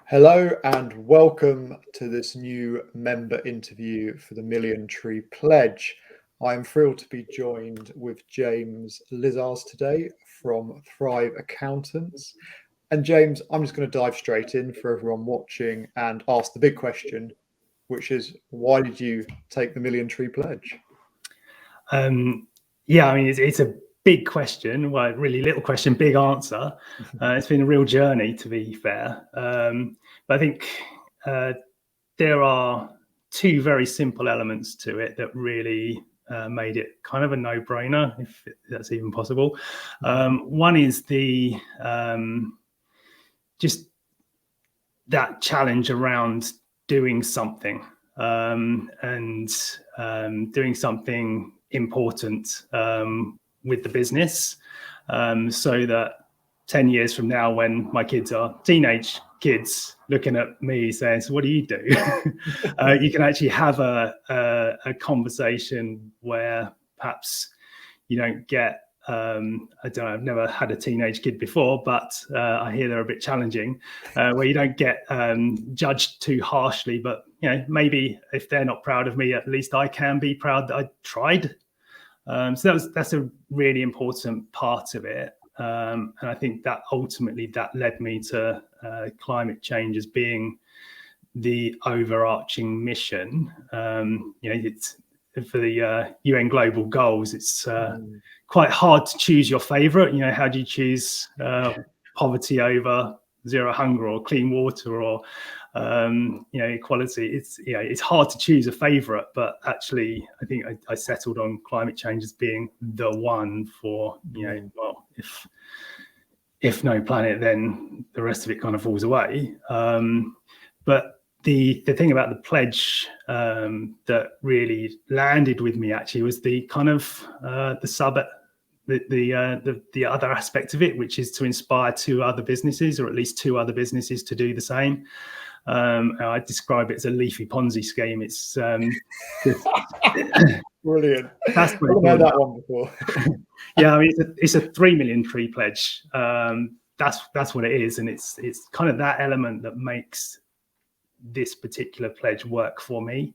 Hello and welcome to this new member interview for the Million Tree Pledge. I'm thrilled to be joined with James Lizars today from Thrive Accountants. And James, I'm just going to dive straight in for everyone watching and ask the big question, which is, why did you take the Million Tree Pledge? It's a big question. Well, really little question, big answer. It's been a real journey, to be fair. But I think there are two very simple elements to it that really made it kind of a no-brainer, if that's even possible. One is the just that challenge around doing something and doing something important with the business, so that 10 years from now, when my kids are teenage kids looking at me saying, so what do you do? You can actually have a conversation where perhaps you don't get, I don't know, I've never had a teenage kid before, but I hear they're a bit challenging, where you don't get judged too harshly, but maybe if they're not proud of me, at least I can be proud that I tried. So that's a really important part of it. And I think that ultimately that led me to climate change as being the overarching mission. It's for the UN global goals. It's quite hard to choose your favorite. How do you choose poverty over zero hunger or clean water or equality? It's hard to choose a favorite, but actually I think I settled on climate change as being the one for well, if no planet, then the rest of it kind of falls away. But the thing about the pledge that really landed with me actually was the kind of the other aspect of it, which is to inspire two other businesses, or at least two other businesses, to do the same. I describe it as a leafy Ponzi scheme. It's Brilliant. That's I've heard that one before. Yeah, I mean, it's a 3 million tree pledge. That's what it is, and it's kind of that element that makes this particular pledge work for me,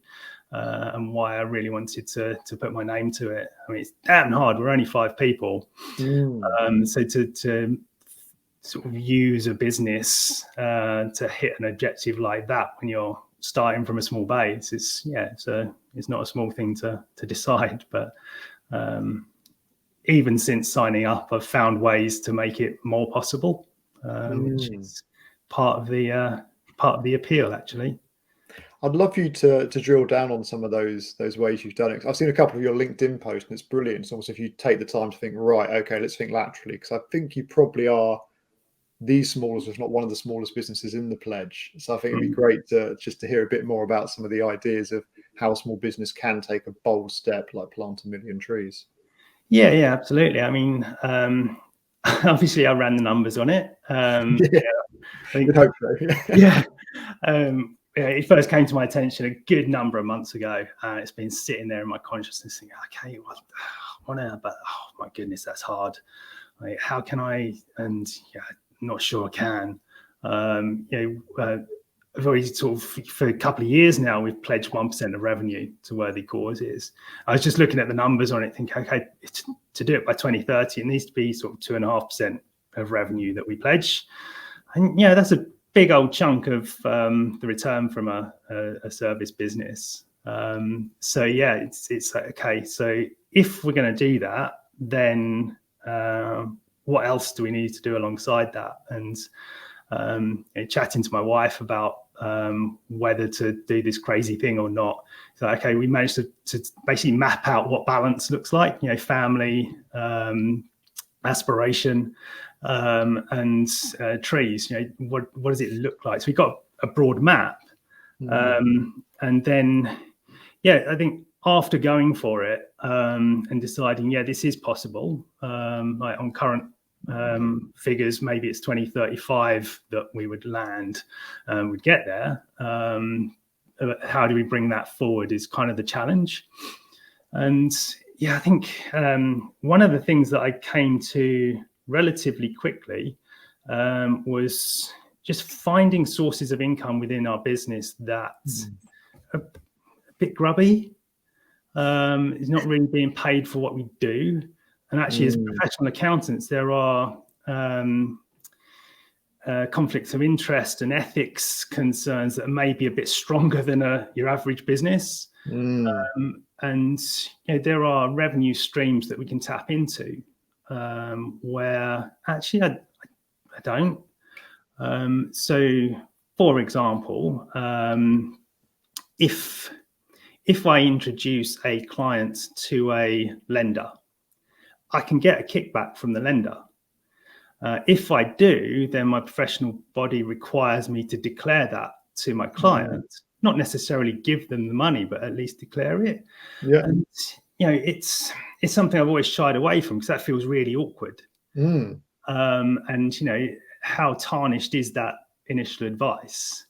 and why I really wanted to put my name to it. I mean, it's damn hard. We're only 5 people, so to sort of use a business to hit an objective like that when you're starting from a small base, it's not a small thing to decide. But even since signing up, I've found ways to make it more possible, which is part of the appeal, actually. I'd love you to drill down on some of those ways you've done it. I've seen a couple of your LinkedIn posts, and it's brilliant. It's almost if you take the time to think, right, okay, let's think laterally, because I think you probably are the smallest, if not one of the smallest businesses in the pledge. So I think it'd be great to hear a bit more about some of the ideas of how a small business can take a bold step like plant 1 million trees. Yeah, absolutely. I mean, obviously I ran the numbers on it. I think, hope so. It first came to my attention a good number of months ago. It's been sitting there in my consciousness thinking, okay, well, I want to, but oh my goodness, that's hard. Like, how can I? And I'm not sure I can. I've always sort of, for a couple of years now, we've pledged 1% of revenue to worthy causes. I was just looking at the numbers on it, thinking, okay, to do it by 2030, it needs to be sort of 2.5% of revenue that we pledge. And that's a big old chunk of the return from a service business. It's like, okay, so if we're going to do that, then what else do we need to do alongside that? And chatting to my wife about whether to do this crazy thing or not. So, okay, we managed to basically map out what balance looks like, family, aspiration, and trees. What does it look like? So we got a broad map. And then, I think after going for it and deciding, this is possible, like on current figures, maybe it's 2035 that we would land, we'd get there. How do we bring that forward is kind of the challenge. And I think one of the things that I came to relatively quickly was just finding sources of income within our business that's a bit grubby. It's not really being paid for what we do. And actually, as professional accountants, there are conflicts of interest and ethics concerns that may be a bit stronger than your average business. And there are revenue streams that we can tap into where actually I don't. So, for example, if I introduce a client to a lender, I can get a kickback from the lender. If I do, then my professional body requires me to declare that to my client, not necessarily give them the money, but at least declare it. Yeah. And, it's something I've always shied away from because that feels really awkward. And, how tarnished is that initial advice?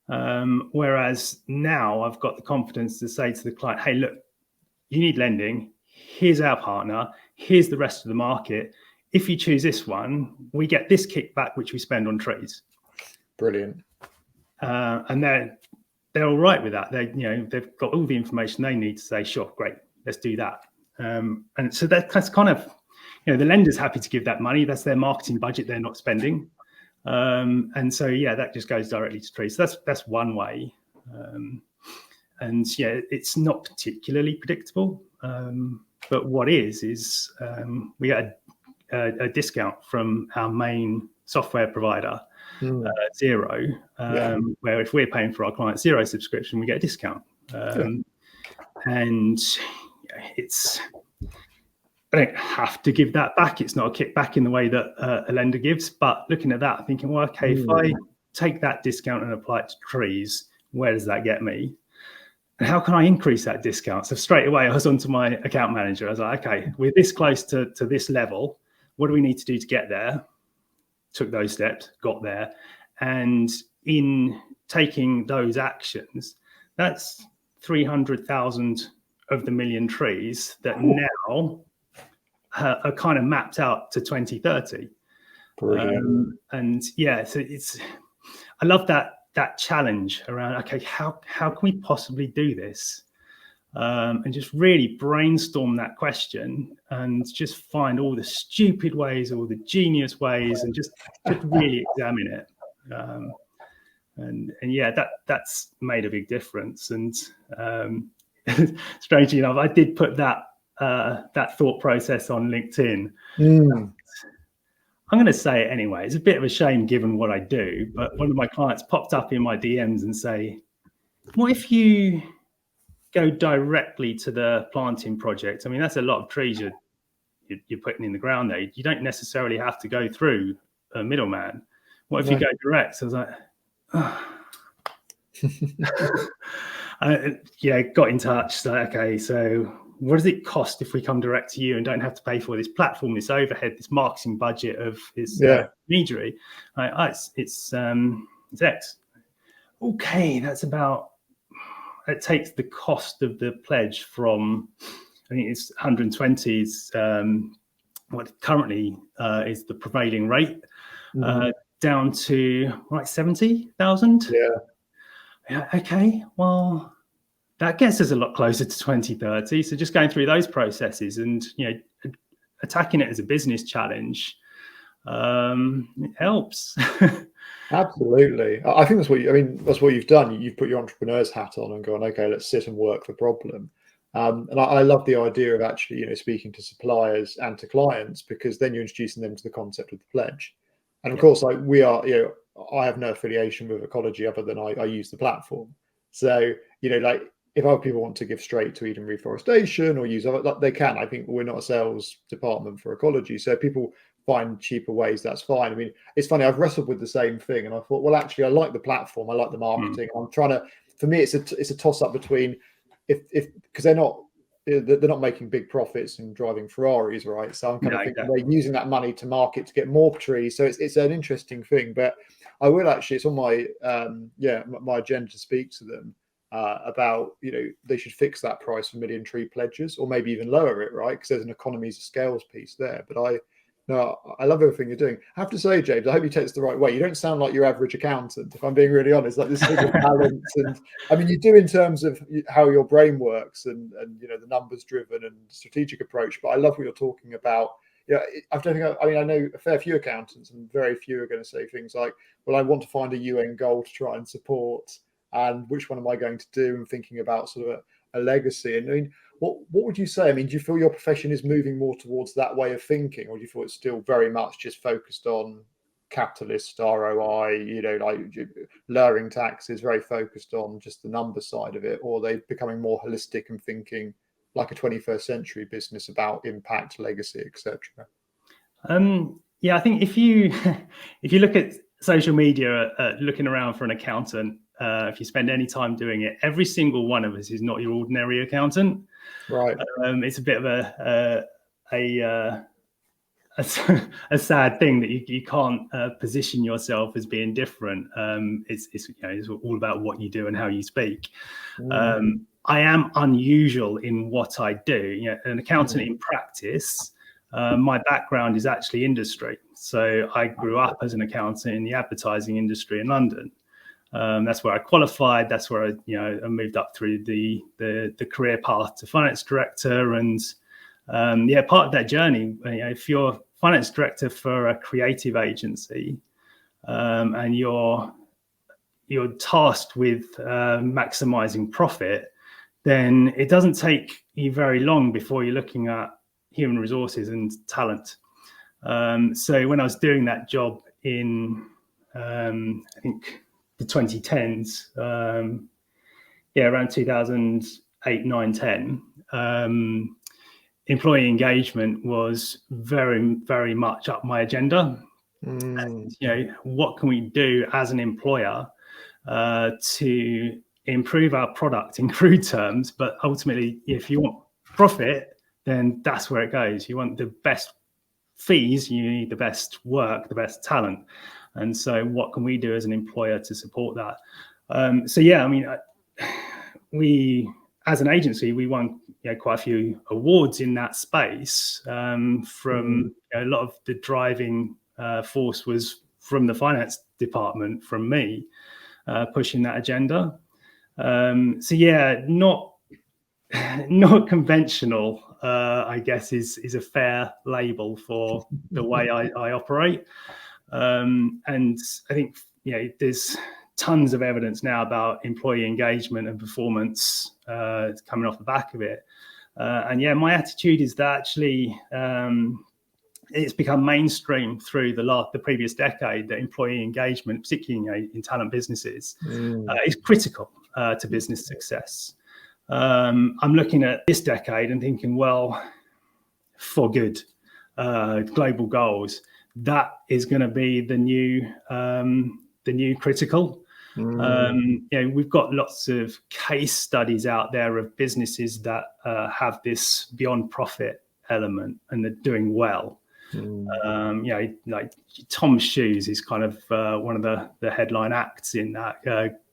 Whereas now I've got the confidence to say to the client, hey, look, you need lending. Here's our partner. Here's the rest of the market. If you choose this one, we get this kickback, which we spend on trees. Brilliant. And they're all right with that. They've got all the information they need to say, sure, great, let's do that. And so that's kind of, the lender's happy to give that money. That's their marketing budget they're not spending. And so, that just goes directly to trees. So that's one way. And it's not particularly predictable. But what is we get a discount from our main software provider, Xero, where if we're paying for our client Xero subscription, we get a discount. And I don't have to give that back. It's not a kickback in the way that a lender gives. But looking at that, thinking, well, okay, if I take that discount and apply it to trees, where does that get me? And how can I increase that discount? So straight away, I was onto my account manager. I was like, okay, we're this close to this level. What do we need to do to get there? Took those steps, got there. And in taking those actions, that's 300,000 of the million trees that now are kind of mapped out to 2030. And so I love that challenge around, okay, how can we possibly do this? And just really brainstorm that question and just find all the stupid ways, all the genius ways, and just really examine it. And that's made a big difference. And strangely enough, I did put that thought process on LinkedIn. I'm going to say it anyway. It's a bit of a shame given what I do, but one of my clients popped up in my DMs and say, what if you go directly to the planting project? I mean, that's a lot of trees you're putting in the ground there. You don't necessarily have to go through a middleman. What if you go direct? So I was like, got in touch. So, okay, so what does it cost if we come direct to you and don't have to pay for this platform, this overhead, this marketing budget of this intermediary? It's X. Okay, that's about. It takes the cost of the pledge from, I think it's 120 is what currently is the prevailing rate, down to 70,000. Yeah. Okay. Well, that gets us a lot closer to 2030. So just going through those processes and attacking it as a business challenge, it helps. Absolutely. I think that's what you've done. You've put your entrepreneur's hat on and gone, okay, let's sit and work the problem. And I love the idea of actually, speaking to suppliers and to clients, because then you're introducing them to the concept of the pledge. And of course, like we are, I have no affiliation with Ecology other than I use the platform. So, like if other people want to give straight to Eden Reforestation or use other, they can. I think we're not a sales department for Ecology. So people find cheaper ways, that's fine. I mean, it's funny, I've wrestled with the same thing and I thought, well, actually, I like the platform, I like the marketing. I'm trying to, for me, it's a toss up between because they're not making big profits and driving Ferraris, right? So I'm kind of thinking they're using that money to market to get more trees. So it's an interesting thing, but I will actually, it's on my my agenda to speak to them about, they should fix that price for million tree pledges or maybe even lower it, right? Because there's an economies of scales piece there. But No, I love everything you're doing. I have to say, James, I hope you take this the right way. You don't sound like your average accountant, if I'm being really honest. Like this thing of balance, and I mean, you do in terms of how your brain works, and the numbers driven and strategic approach. But I love what you're talking about. Yeah, I know a fair few accountants, and very few are going to say things like, "Well, I want to find a UN goal to try and support, and which one am I going to do?" And thinking about sort of a legacy. And I mean, what would you say? I mean, do you feel your profession is moving more towards that way of thinking, or do you feel it's still very much just focused on capitalist ROI, like lowering taxes, very focused on just the number side of it, or are they becoming more holistic and thinking like a 21st century business about impact, legacy, etc.? Yeah, I think if you if you look at social media, looking around for an accountant, if you spend any time doing it, every single one of us is not your ordinary accountant. Right. It's a bit of a sad thing that you can't position yourself as being different. It's all about what you do and how you speak. I am unusual in what I do. An accountant in practice. My background is actually industry. So I grew up as an accountant in the advertising industry in London. That's where I qualified. That's where I moved up through the career path to finance director. And part of that journey, if you're finance director for a creative agency, and you're tasked with maximizing profit, then it doesn't take you very long before you're looking at human resources and talent. So when I was doing that job in, I think, the 2010s, around 2008, 9, 10, employee engagement was very, very much up my agenda. And, what can we do as an employer to improve our product in crude terms? But ultimately, if you want profit, then that's where it goes. You want the best fees, you need the best work, the best talent. And so what can we do as an employer to support that? We, as an agency, we won quite a few awards in that space. From a lot of the driving force was from the finance department, from me, pushing that agenda. Not conventional, I guess, is a fair label for the way I operate. And I think there's tons of evidence now about employee engagement and performance coming off the back of it. My attitude is that actually it's become mainstream through the previous decade that employee engagement, particularly in talent businesses, is critical to business success. I'm looking at this decade and thinking, well, for good, global goals, that is going to be the new critical. We've got lots of case studies out there of businesses that have this beyond profit element and they're doing well. Like Tom's Shoes is kind of one of the headline acts in that.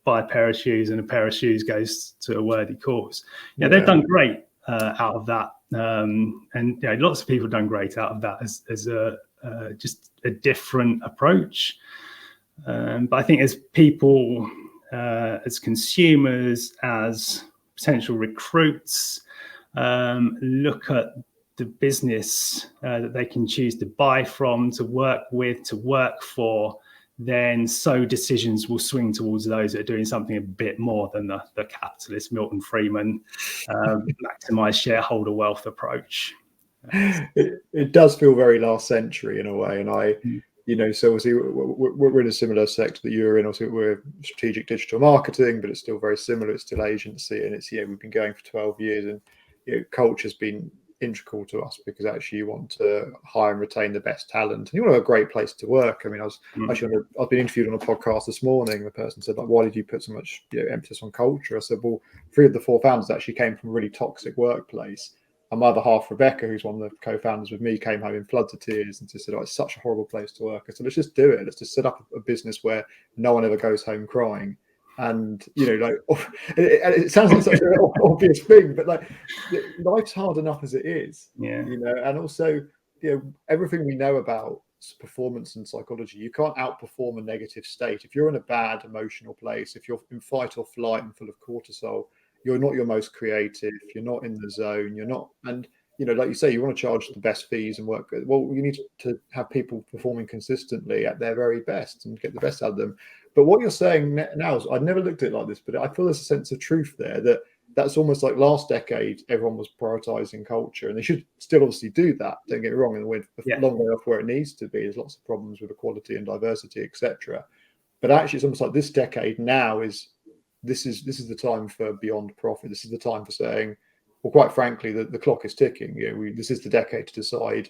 Buy a pair of shoes and a pair of shoes goes to a worthy cause. They've done great out of that, and lots of people have done great out of that as just a different approach. But I think as people, as consumers, as potential recruits, look at the business that they can choose to buy from, to work with, to work for, then decisions will swing towards those that are doing something a bit more than the capitalist Milton Friedman maximize shareholder wealth approach. It does feel very last century in a way, and so obviously we're in a similar sector that you're in. Obviously we're strategic digital marketing, but it's still very similar. It's still agency, and it's we've been going for 12 years, and culture's been integral to us because actually you want to hire and retain the best talent, and you want a great place to work. I mean, I've been interviewed on a podcast this morning. The person said, like, why did you put so much emphasis on culture? I said, well, 3 of the 4 founders actually came from a really toxic workplace. And my other half, Rebecca, who's one of the co-founders with me, came home in floods of tears and just said, it's such a horrible place to work. I said, let's just do it. Let's just set up a business where no one ever goes home crying. And it sounds like such an obvious thing, but like life's hard enough as it is. And also everything we know about performance and psychology, you can't outperform a negative state. If you're in a bad emotional place, if you're in fight or flight and full of cortisol, you're not your most creative, you're not in the zone, you're not. And like you say, you want to charge the best fees and work. Well, you need to have people performing consistently at their very best and get the best out of them. But what you're saying now is, I'd never looked at it like this, but I feel there's a sense of truth there, that's almost like last decade, everyone was prioritizing culture, and they should still obviously do that. Don't get me wrong, and we're a long way off where it needs to be. There's lots of problems with equality and diversity, etc. But actually, it's almost like this decade now this is the time for beyond profit. This is the time for saying, well, quite frankly, the clock is ticking. This is the decade to decide,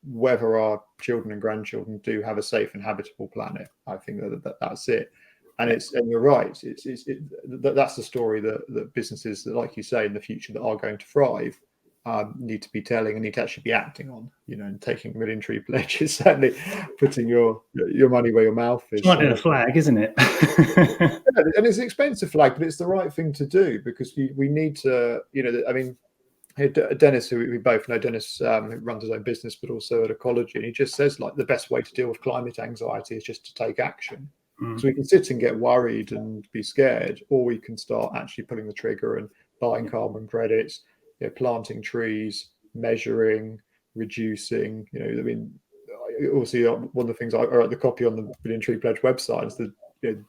whether our children and grandchildren do have a safe and habitable planet. I think that's it. And you're right. That's the story that businesses that, like you say, in the future that are going to thrive need to be telling and need to actually be acting on. And taking military pledges, certainly putting your money where your mouth is. Planting a flag, isn't it? And it's an expensive flag, but it's the right thing to do, because we need to. I mean, Dennis, who we both know, Dennis, who runs his own business, but also at Ecology, and he just says, like, the best way to deal with climate anxiety is just to take action. So we can sit and get worried and be scared, or we can start actually pulling the trigger and buying carbon credits, planting trees, measuring, reducing. I mean, obviously one of the things I wrote the copy on the Billion Tree Pledge website is that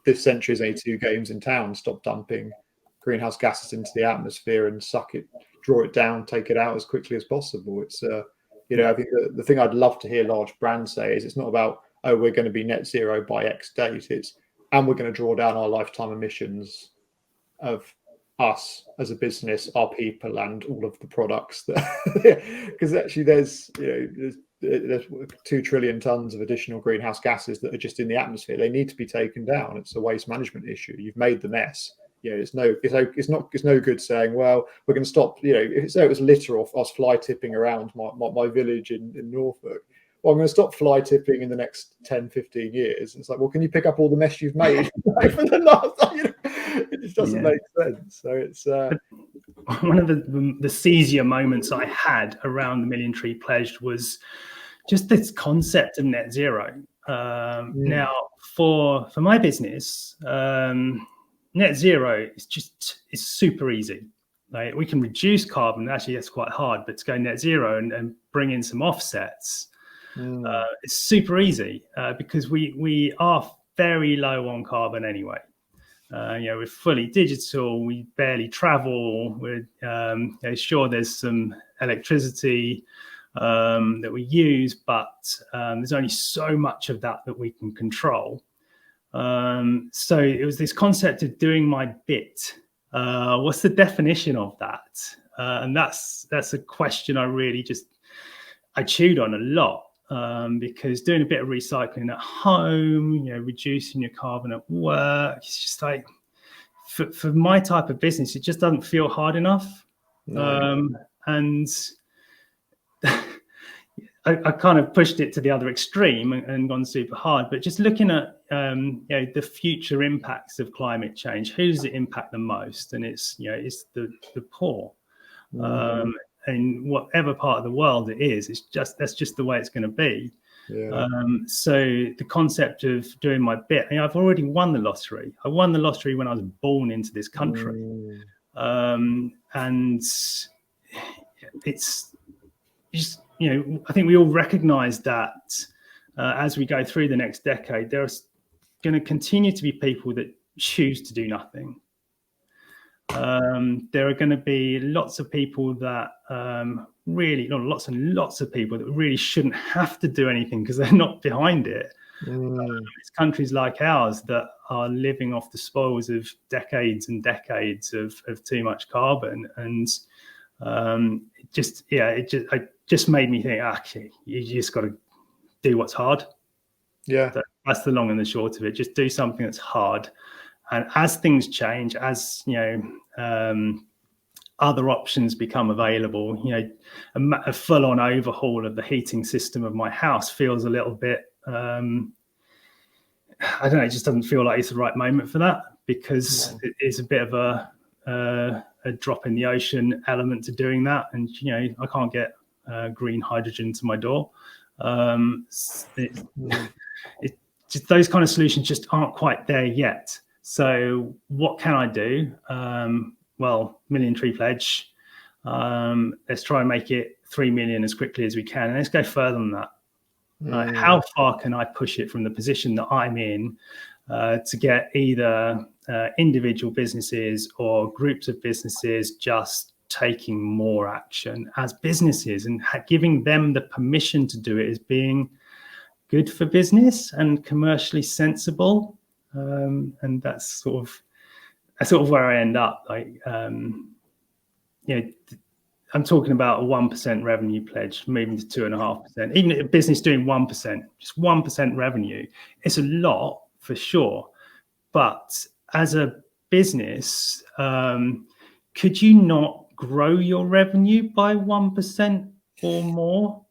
this century's 82 games in town. Stop dumping greenhouse gases into the atmosphere and draw it down, take it out as quickly as possible. It's I think the thing I'd love to hear large brands say is, it's not about, oh, we're going to be net zero by X date. And we're going to draw down our lifetime emissions of us as a business, our people, and all of the products because actually there's 2 trillion tons of additional greenhouse gases that are just in the atmosphere. They need to be taken down. It's a waste management issue. You've made the mess. It's no good saying, well, we're going to stop. If it was litter or us fly tipping around my village in Norfolk, well, I'm going to stop fly tipping in the next 10, 15 years. It's like, well, can you pick up all the mess you've made for the last? It just doesn't make sense. So it's one of the seizure moments I had around the Million Tree Pledge was just this concept of net zero. Now, for my business, net zero is super easy. Like, we can reduce carbon. Actually, that's quite hard, but to go net zero and bring in some offsets, it's super easy because we are very low on carbon anyway. We're fully digital. We barely travel. We're sure there's some electricity that we use, but there's only so much of that we can control. So it was this concept of doing my bit. What's the definition of that? And that's a question I chewed on a lot. Because doing a bit of recycling at home, reducing your carbon at work, it's just like, for my type of business, it just doesn't feel hard enough. And I kind of pushed it to the other extreme and gone super hard. But just looking at the future impacts of climate change, who does it impact the most? And it's the poor. And whatever part of the world it is, that's just the way it's going to be. So the concept of doing my bit, I've already won the lottery. I won the lottery when I was born into this country. And it's just, I think we all recognize that as we go through the next decade, there's going to continue to be people that choose to do nothing. There are going to be lots of people that lots of people that really shouldn't have to do anything because they're not behind it. It's countries like ours that are living off the spoils of decades and decades of too much carbon, and it just made me think, actually, you just got to do what's hard. So that's the long and the short of it. Just do something that's hard. And as things change, as other options become available, a full-on overhaul of the heating system of my house feels a little bit, I don't know, it just doesn't feel like it's the right moment for that, because it is a bit of a drop in the ocean element to doing that. And, I can't get green hydrogen to my door. It just, those kind of solutions just aren't quite there yet. So what can I do? Well, Million Tree Pledge. Let's try and make it 3 million as quickly as we can, and let's go further than that. How far can I push it from the position that I'm in to get either individual businesses or groups of businesses just taking more action as businesses, and giving them the permission to do it as being good for business and commercially sensible. And that's sort of where I end up. Like, I'm talking about a 1% revenue pledge, moving to 2.5%. Even a business doing 1%, just 1% revenue, it's a lot for sure. But as a business, could you not grow your revenue by 1% or more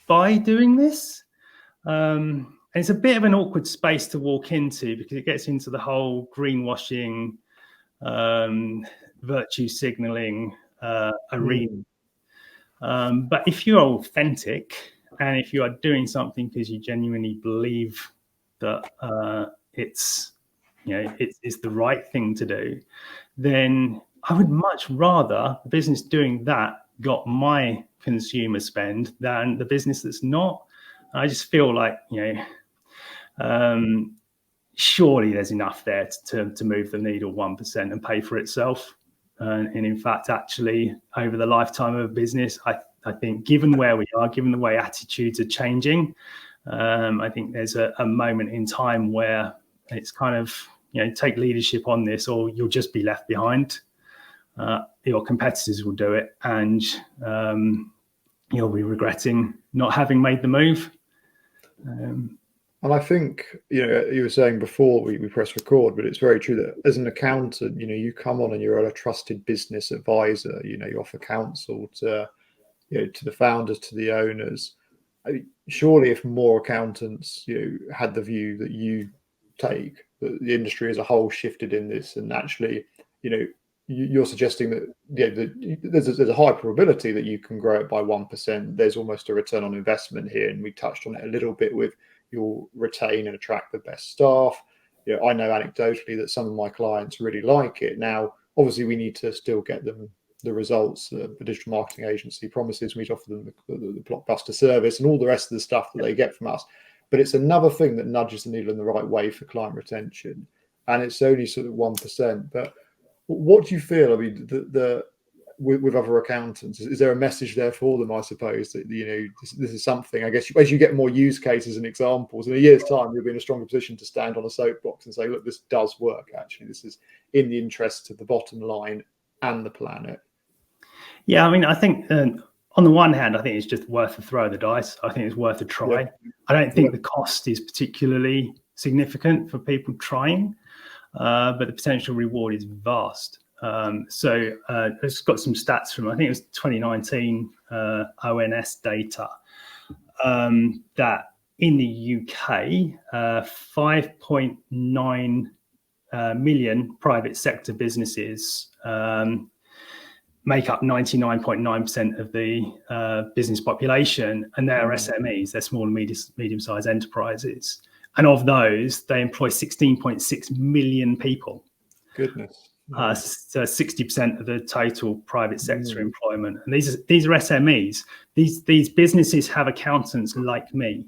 by doing this? And it's a bit of an awkward space to walk into, because it gets into the whole greenwashing, virtue signaling arena. But if you're authentic, and if you are doing something because you genuinely believe that it's the right thing to do, then I would much rather the business doing that got my consumer spend than the business that's not. I just feel like, surely there's enough there to move the needle 1% and pay for itself. And in fact, actually, over the lifetime of a business, I think, given where we are, given the way attitudes are changing, I think there's a moment in time where it's kind of, take leadership on this, or you'll just be left behind. Your competitors will do it, and you'll be regretting not having made the move. And I think, you were saying before we press record, but it's very true that as an accountant, you come on and you're a trusted business advisor. You offer counsel to the founders, to the owners. Surely, if more accountants had the view that you take, that the industry as a whole shifted in this, and actually, you're suggesting that there's a high probability that you can grow it by 1%. There's almost a return on investment here, and we touched on it a little bit with you'll retain and attract the best staff. I know anecdotally that some of my clients really like it. Now, obviously, we need to still get them the results the digital marketing agency promises. We offer them the blockbuster service and all the rest of the stuff that they get from us. But it's another thing that nudges the needle in the right way for client retention, and it's only sort of 1%. But what do you feel? I mean, with other accountants, is there a message there for them? I suppose that this is something. I guess as you get more use cases and examples, in a year's time, you'll be in a stronger position to stand on a soapbox and say, "Look, this does work. Actually, this is in the interests of the bottom line and the planet." Yeah, I mean, I think on the one hand, I think it's just worth a throw of the dice. I think it's worth a try. Yeah. I don't think the cost is particularly significant for people trying, but the potential reward is vast. So it's got some stats from, I think it was 2019 ONS data, that in the UK, 5.9 million private sector businesses make up 99.9% of the business population, and they're SMEs, they're small and medium-sized enterprises. And of those, they employ 16.6 million people. Goodness. So 60% of the total private sector employment. And these are SMEs. These businesses have accountants like me.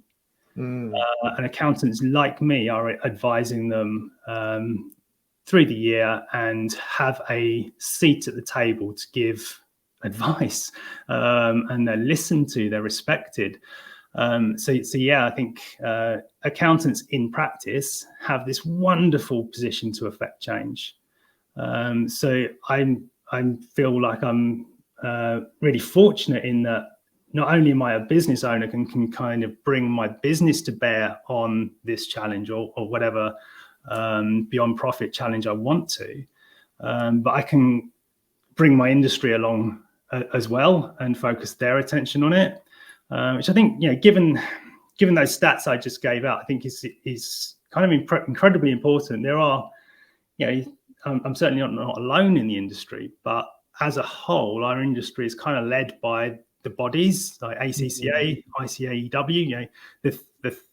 And accountants like me are advising them through the year and have a seat at the table to give advice. And they're listened to, they're respected. So yeah, I think accountants in practice have this wonderful position to affect change. So I feel like I'm really fortunate in that not only am I a business owner can kind of bring my business to bear on this challenge or whatever beyond profit challenge I want to, but I can bring my industry along as well and focus their attention on it, which I think, given those stats I just gave out, I think is kind of incredibly important. There are, I'm certainly not alone in the industry, but as a whole, our industry is kind of led by the bodies like ACCA, ICAEW, you know,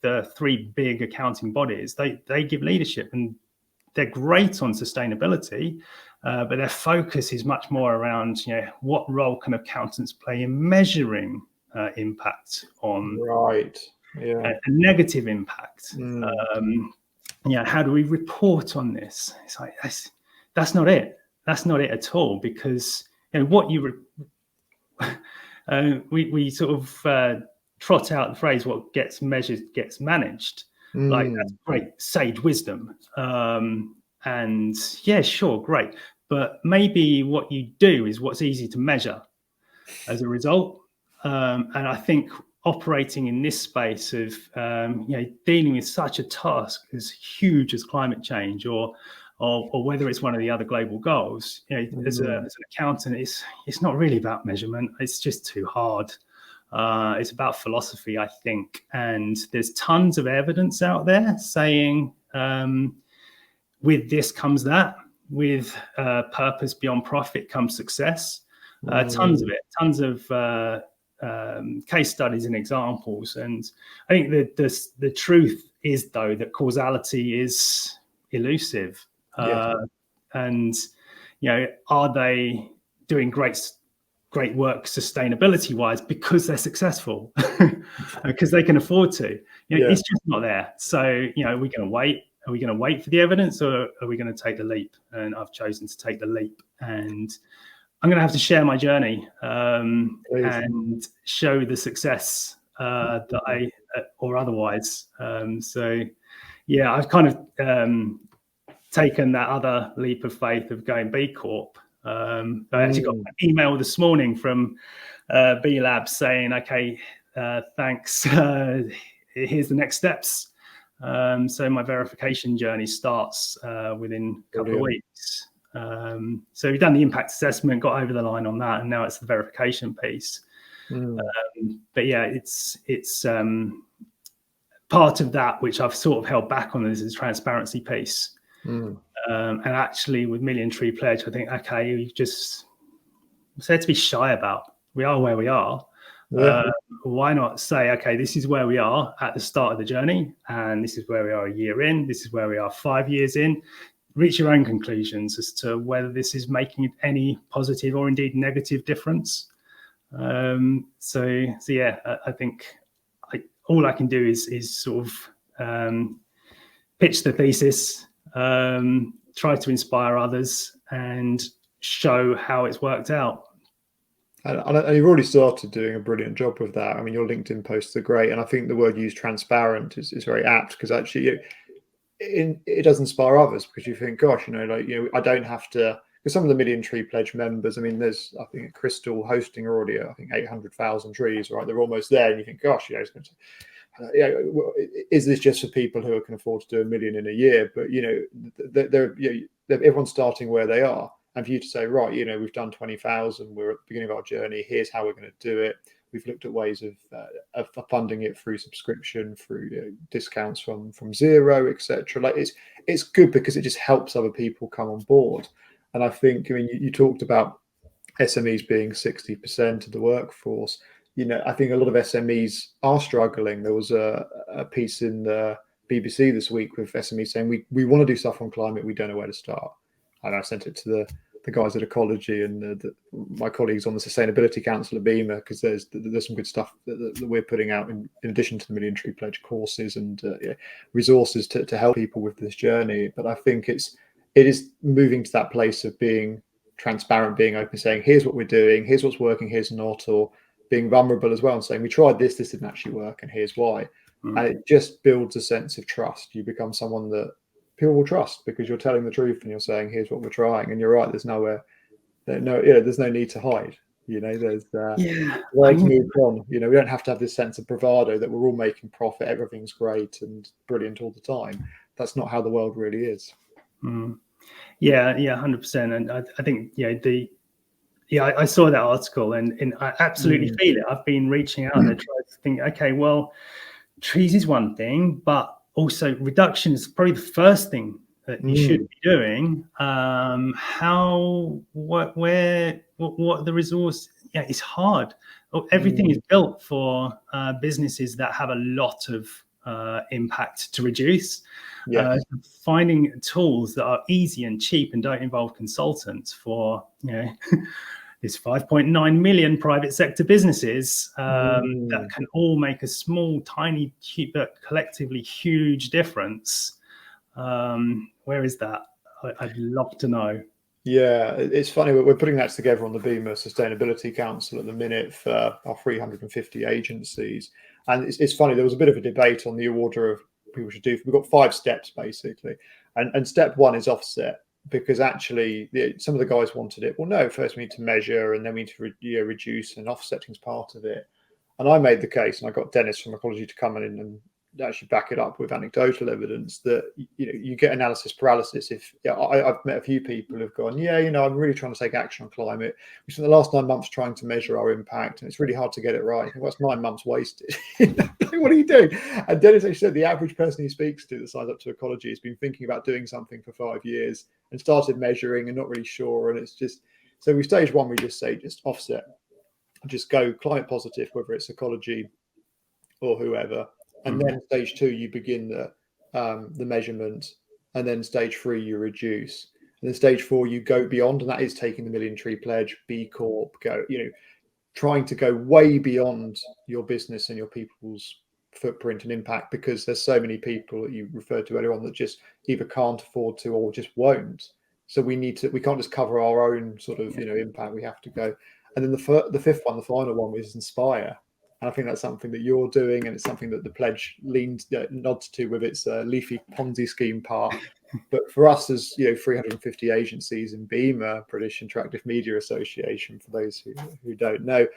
the three big accounting bodies, they give leadership, and they're great on sustainability, but their focus is much more around, you know, what role can accountants play in measuring impact on a negative impact. Yeah, how do we report on this? It's like that's not it. That's not it at all, because you know what we sort of trot out the phrase, what gets measured gets managed. Like, that's great sage wisdom, and yeah, sure, great, but maybe what you do is what's easy to measure as a result. And I think operating in this space of you know, dealing with such a task as huge as climate change, or whether it's one of the other global goals, you know, as an accountant, it's not really about measurement. It's just too hard. It's about philosophy, I think. And there's tons of evidence out there saying with this comes that, with purpose beyond profit comes success. Tons of it, tons of case studies and examples. And I think that the truth is, though, that causality is elusive. And, you know, are they doing great work sustainability wise because they're successful, because they can afford to? You know, it's just not there. So, you know, are we going to wait? Are we going to wait for the evidence, or are we going to take the leap? And I've chosen to take the leap, and I'm going to have to share my journey and show the success that I, or otherwise. So yeah, I've kind of taken that other leap of faith of going B Corp. I actually got an email this morning from B Labs saying, okay, thanks. Here's the next steps. So my verification journey starts within a couple of weeks. So we've done the impact assessment, got over the line on that, and now it's the verification piece. But yeah, it's part of that which I've sort of held back on, is the transparency piece. And actually with Million Tree Pledge, I think, okay, we just said to be shy about. We are where we are. Why not say, okay, this is where we are at the start of the journey, and this is where we are a year in, this is where we are 5 years in. Reach your own conclusions as to whether this is making any positive or indeed negative difference. So yeah, I think all I can do is sort of pitch the thesis, try to inspire others, and show how it's worked out. And you've already started doing a brilliant job with that. I mean, your LinkedIn posts are great, and I think the word used, transparent, is very apt, because actually it does inspire others, because you think, gosh, you know, like, you know, I don't have to, because some of the Million Tree Pledge members, I mean, there's, I think, Crystal hosting already, I think 800,000 trees, right? They're almost there, and you think, gosh, you know, it's going to, is this just for people who can afford to do 1 million in a year? But, you know, everyone's starting where they are. And for you to say, right, you know, we've done 20,000, we're at the beginning of our journey, here's how we're going to do it. We've looked at ways of funding it through subscription, through discounts from Zero, etc. Like, it's good, because it just helps other people come on board. And I think, I mean, you talked about SMEs being 60% of the workforce. You know, I think a lot of SMEs are struggling. There was a piece in the BBC this week with SMEs saying, we want to do stuff on climate, we don't know where to start. And I sent it to the guys at Ecology and my colleagues on the Sustainability Council at BEMA, because there's some good stuff that we're putting out in addition to the Million Tree Pledge courses and resources to help people with this journey. But I think it is moving to that place of being transparent, being open, saying, here's what we're doing, here's what's working, here's not, or being vulnerable as well and saying, we tried this didn't actually work, and here's why. And it just builds a sense of trust. You become someone that people will trust, because you're telling the truth and you're saying, here's what we're trying. And you're right, there's no need to hide. You know, there's way to move on. You know, we don't have to have this sense of bravado that we're all making profit, everything's great and brilliant all the time. That's not how the world really is. Yeah, 100%. And I think, I saw that article and I absolutely feel it. I've been reaching out and I try to think, okay, well, trees is one thing, but also reduction is probably the first thing that you should be doing. What are the resource? it's hard. Everything is built for businesses that have a lot of impact to reduce. Finding tools that are easy and cheap and don't involve consultants for, this 5.9 million private sector businesses that can all make a small, tiny, but collectively huge difference. Where is that? I'd love to know. Yeah, it's funny. We're putting that together on the BEMA Sustainability Council at the minute for our 350 agencies. And it's funny, there was a bit of a debate on the order of people should do. We've got 5 steps, basically. And step 1 is offset, because actually some of the guys wanted it. Well, no, first we need to measure, and then we need to reduce, and offsetting is part of it. And I made the case, and I got Dennis from Ecology to come in and actually back it up with anecdotal evidence that you get analysis paralysis. If I've met a few people who've gone, I'm really trying to take action on climate. We spent the last 9 months trying to measure our impact, and it's really hard to get it right. Well, that's 9 months wasted. What are you doing? And Dennis actually said the average person he speaks to that signs up to Ecology has been thinking about doing something for 5 years and started measuring and not really sure. And it's just, so with stage 1, we just say just offset, just go climate positive, whether it's Ecology or whoever. And then stage 2, you begin the measurement, and then stage 3, you reduce, and then stage 4, you go beyond, and that is taking the Million Tree Pledge, B Corp, trying to go way beyond your business and your people's footprint and impact, because there's so many people that you referred to earlier on that just either can't afford to or just won't. So we can't just cover our own sort of impact. We have to go. And then the 5th one, the final one, is inspire. And I think that's something that you're doing, and it's something that the pledge nods to with its leafy Ponzi scheme part. But for us, as 350 agencies in BEMA, British Interactive Media Association, for those who don't know,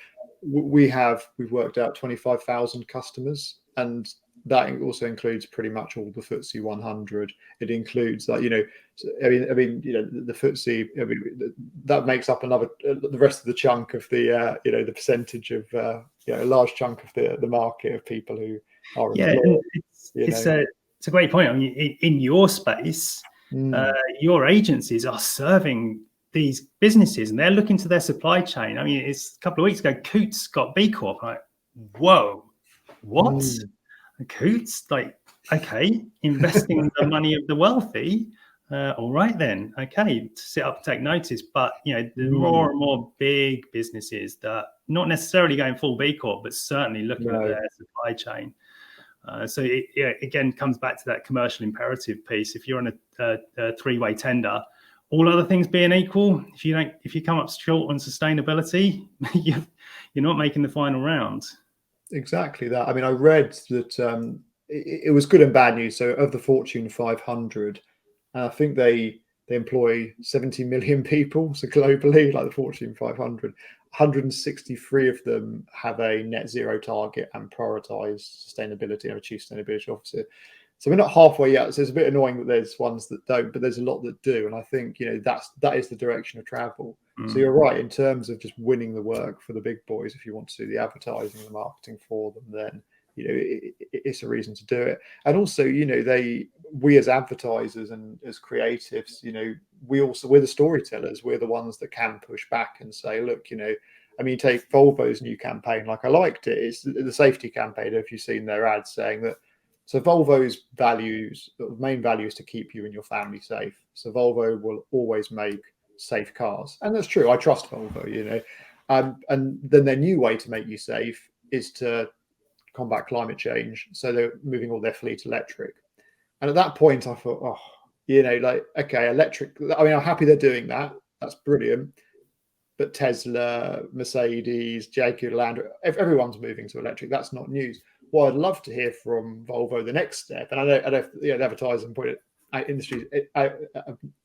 we've worked out 25,000 customers, and that also includes pretty much all the FTSE 100. It includes the FTSE. That makes up the rest of the chunk of the percentage of a large chunk of the market of people who are employed. It's a great point. I mean, in your space, your agencies are serving these businesses, and they're looking to their supply chain. I mean, it's a couple of weeks ago, Coots got B Corp. I'm like, whoa, what? Coots, like, okay, investing the money of the wealthy. All right then, okay, to sit up and take notice. But there's more and more big businesses that not necessarily going full B Corp, but certainly looking at their supply chain. So it again comes back to that commercial imperative piece. If you're on a 3-way tender, all other things being equal, if you come up short on sustainability, you're not making the final round. Exactly that. I mean, I read that it was good and bad news. So of the Fortune 500, I think they employ 70 million people. So globally, like the Fortune 500, 163 of them have a net zero target and prioritize sustainability and have a chief sustainability officer. So we're not halfway yet. So it's a bit annoying that there's ones that don't, but there's a lot that do. And I think, that is the direction of travel. So you're right, in terms of just winning the work for the big boys. If you want to do the advertising and the marketing for them, then it's a reason to do it. And also, we as advertisers and as creatives, we're the storytellers. We're the ones that can push back and say, look, take Volvo's new campaign. Like, I liked it. It's the safety campaign. If you've seen their ads saying that. So Volvo's main value is to keep you and your family safe. So Volvo will always make safe cars, and that's true. I trust Volvo, and then their new way to make you safe is to combat climate change. So they're moving all their fleet electric. And at that point, I thought, okay, electric. I mean, I'm happy they're doing that. That's brilliant. But Tesla, Mercedes, Jaguar Land, everyone's moving to electric. That's not news. Well, I'd love to hear from Volvo the next step. And I know the advertising point industry,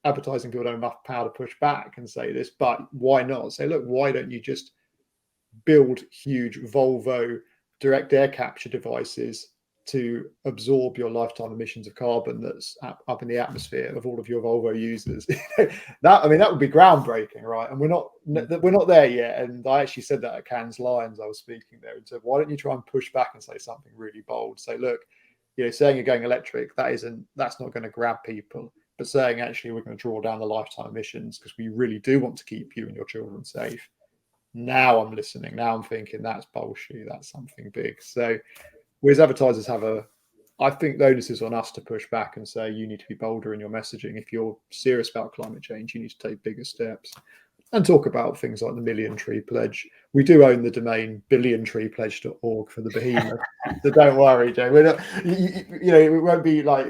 advertising people don't have enough power to push back and say this, but why not say, look, why don't you just build huge Volvo direct air capture devices to absorb your lifetime emissions of carbon that's up in the atmosphere of all of your Volvo users? that would be groundbreaking, right? And we're not there yet. And I actually said that at Cannes Lions. I was speaking there and said, why don't you try and push back and say something really bold? Say, look, saying you're going electric, that's not going to grab people. But saying actually we're going to draw down the lifetime emissions because we really do want to keep you and your children safe. now I'm listening. Now I'm thinking that's bullshit. That's something big. So we as advertisers I think the onus is on us to push back and say, you need to be bolder in your messaging. If you're serious about climate change, you need to take bigger steps and talk about things like the Million Tree Pledge. We do own the domain billiontreepledge.org for the behemoth. So don't worry, Joe. We're not, we won't be like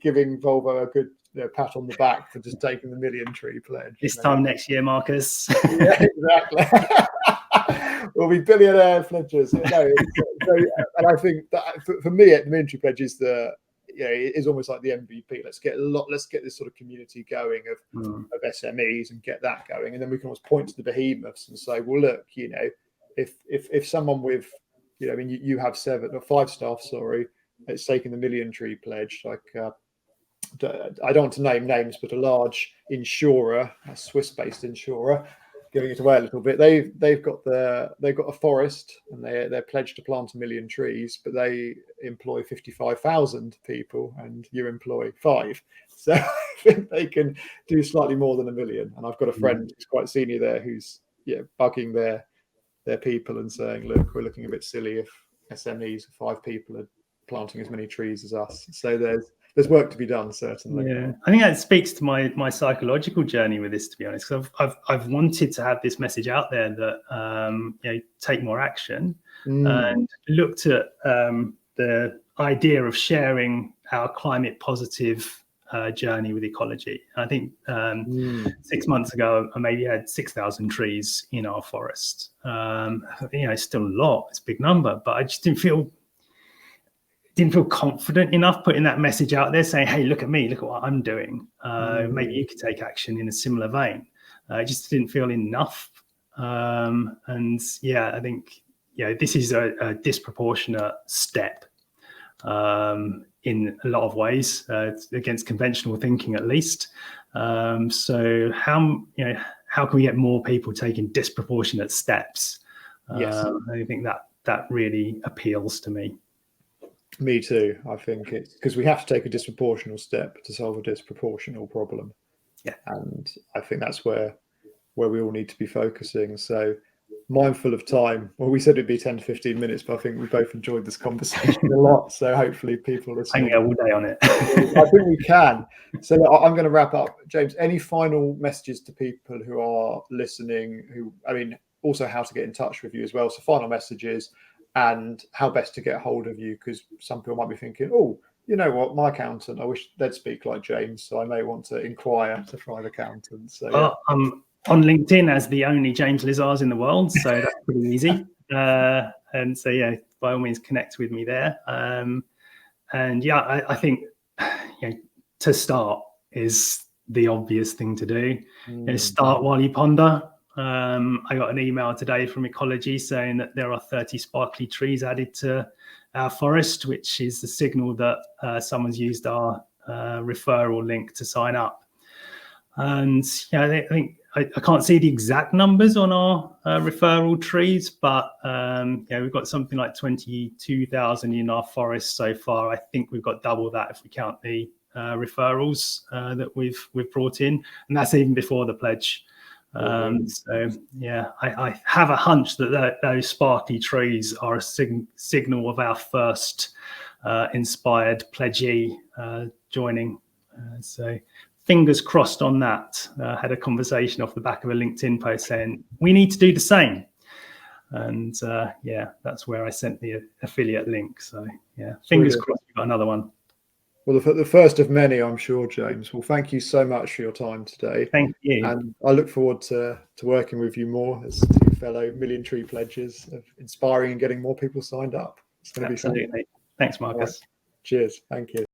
giving Volvo a good pat on the back for just taking the Million Tree Pledge. This time next year, Marcus. Yeah, exactly. We'll be billionaire pledgers. And I think that for me, the Million Tree Pledge is it is almost like the MVP. Let's get this sort of community going of SMEs and get that going, and then we can always point to the behemoths and say, well, look, if someone with, you have 7 or 5 staff, it's taking the Million Tree Pledge, like I don't want to name names, but a large insurer, a Swiss-based insurer, giving it away a little bit. They've got a forest, and they're pledged to plant 1 million trees, but they employ 55,000 people, and you employ 5. So I think they can do slightly more than 1 million. And I've got a friend who's quite senior there who's bugging their people and saying, look, we're looking a bit silly if SMEs of 5 people are planting as many trees as us. So there's work to be done, certainly. Yeah, I think that speaks to my psychological journey with this, to be honest. Because I've wanted to have this message out there that take more action, and looked at the idea of sharing our climate positive journey with ecology. I think 6 months ago, I maybe had 6,000 trees in our forest. It's still a lot; it's a big number, but I just didn't feel confident enough putting that message out there saying, hey, look at me, look at what I'm doing. Maybe you could take action in a similar vein. I just didn't feel enough. I think, this is a disproportionate step in a lot of ways, against conventional thinking, at least. So how can we get more people taking disproportionate steps? Yes. I think that really appeals to me. Me too. I think it's because we have to take a disproportional step to solve a disproportional problem. Yeah. And I think that's where we all need to be focusing. So mindful of time. Well, we said it'd be 10 to 15 minutes, but I think we both enjoyed this conversation a lot. So hopefully people listening. I can go all day on it. I think we can. So I'm going to wrap up. James, any final messages to people who are listening, also how to get in touch with you as well. So final messages and how best to get hold of you, because some people might be thinking, oh, you know what, my accountant, I wish they'd speak like James, so I may want to inquire to find accountants. So I'm on LinkedIn as the only James Lizars in the world, so that's pretty easy. And so by all means connect with me there. I think to start is the obvious thing to do. Start while you ponder. I got an email today from Ecology saying that there are 30 sparkly trees added to our forest, which is the signal that someone's used our referral link to sign up. And I think I can't see the exact numbers on our referral trees, but we've got something like 22,000 in our forest so far. I think we've got double that if we count the referrals that we've brought in, and that's even before the pledge. I have a hunch that those sparkly trees are a signal of our first inspired pledgee joining. So fingers crossed on that. Had a conversation off the back of a LinkedIn post saying we need to do the same. And that's where I sent the affiliate link. So fingers crossed we've got another one. Well, the first of many, I'm sure, James. Well, thank you so much for your time today. Thank you. And I look forward to working with you more as 2 fellow Million Tree pledges, of inspiring and getting more people signed up. It's going to be fun. Absolutely. Thanks, Marcus. Right. Cheers. Thank you.